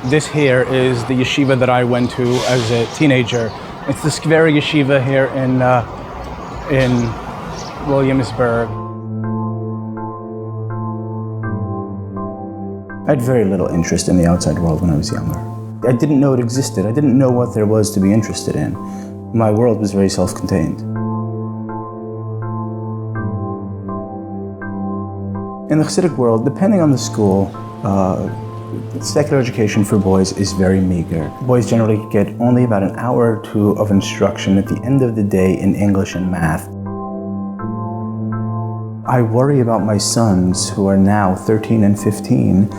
This here is the yeshiva that I went to as a teenager. It's the Skvera Yeshiva here in Williamsburg. I had very little interest in the outside world when I was younger. I didn't know it existed. I didn't know what there was to be interested in. My world was very self-contained. In the Hasidic world, depending on the school, secular education for boys is very meager. Boys generally get only about an hour or two of instruction at the end of the day in English and math. I worry about my sons, who are now 13 and 15,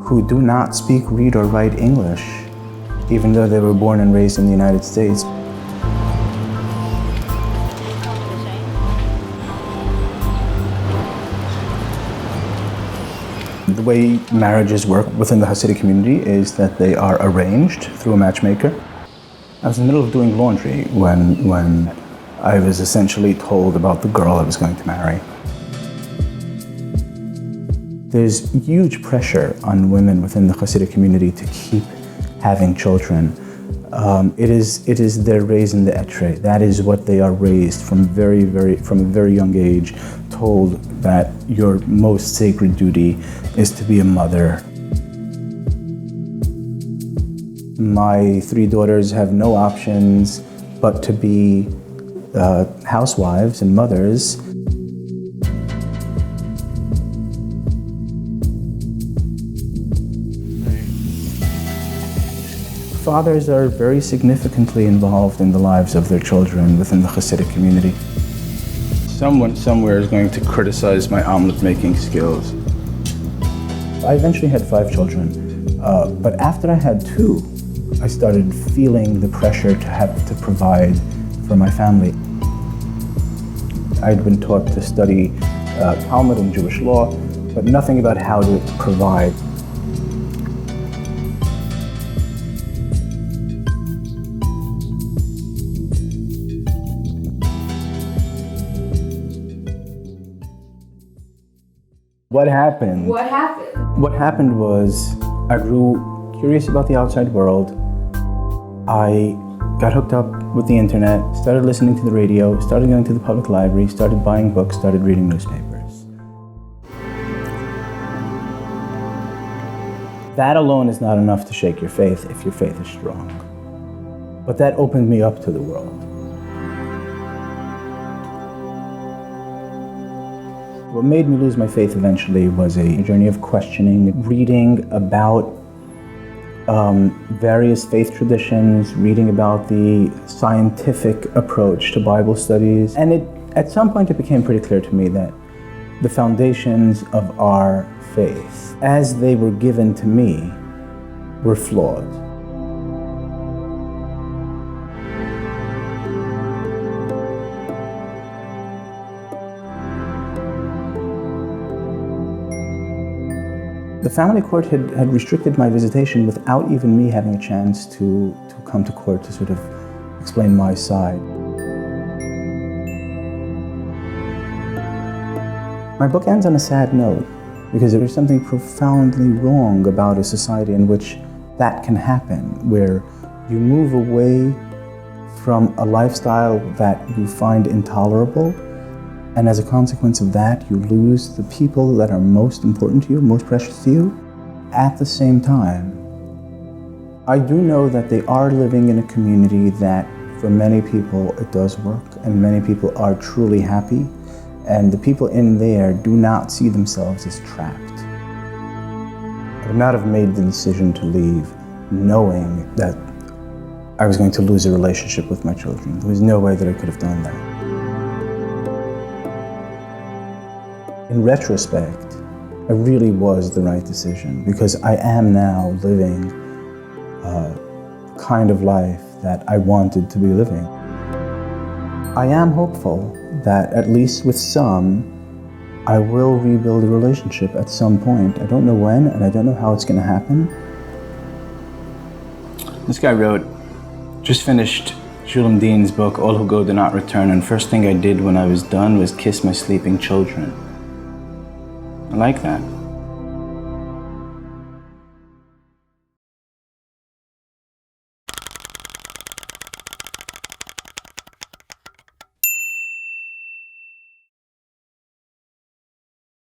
who do not speak, read, or write English, even though they were born and raised in the United States. The way marriages work within the Hasidic community is that they are arranged through a matchmaker. I was in the middle of doing laundry when I was essentially told about the girl I was going to marry. There's huge pressure on women within the Hasidic community to keep having children. It is their raison d'etre. That is what they are raised from a very young age, told that your most sacred duty is to be a mother. My 3 daughters have no options but to be housewives and mothers. Fathers are very significantly involved in the lives of their children within the Hasidic community. Someone somewhere is going to criticize my omelet-making skills. I eventually had 5 children, but after I had 2, I started feeling the pressure to have to provide for my family. I'd been taught to study Talmud and Jewish law, but nothing about how to provide. What happened? What happened? What happened was I grew curious about the outside world. I got hooked up with the internet, started listening to the radio, started going to the public library, started buying books, started reading newspapers. That alone is not enough to shake your faith if your faith is strong. But that opened me up to the world. What made me lose my faith eventually was a journey of questioning, reading about various faith traditions, reading about the scientific approach to Bible studies. And at some point it became pretty clear to me that the foundations of our faith, as they were given to me, were flawed. The family court had restricted my visitation without even me having a chance to come to court to sort of explain my side. My book ends on a sad note because there's something profoundly wrong about a society in which that can happen, where you move away from a lifestyle that you find intolerable, and as a consequence of that, you lose the people that are most important to you, most precious to you. At the same time, I do know that they are living in a community that, for many people, it does work, and many people are truly happy, and the people in there do not see themselves as trapped. I would not have made the decision to leave knowing that I was going to lose a relationship with my children. There was no way that I could have done that. In retrospect, it really was the right decision because I am now living a kind of life that I wanted to be living. I am hopeful that, at least with some, I will rebuild a relationship at some point. I don't know when, and I don't know how it's going to happen. This guy wrote, just finished Shulem Deen's book, All Who Go Do Not Return, and first thing I did when I was done was kiss my sleeping children. I like that.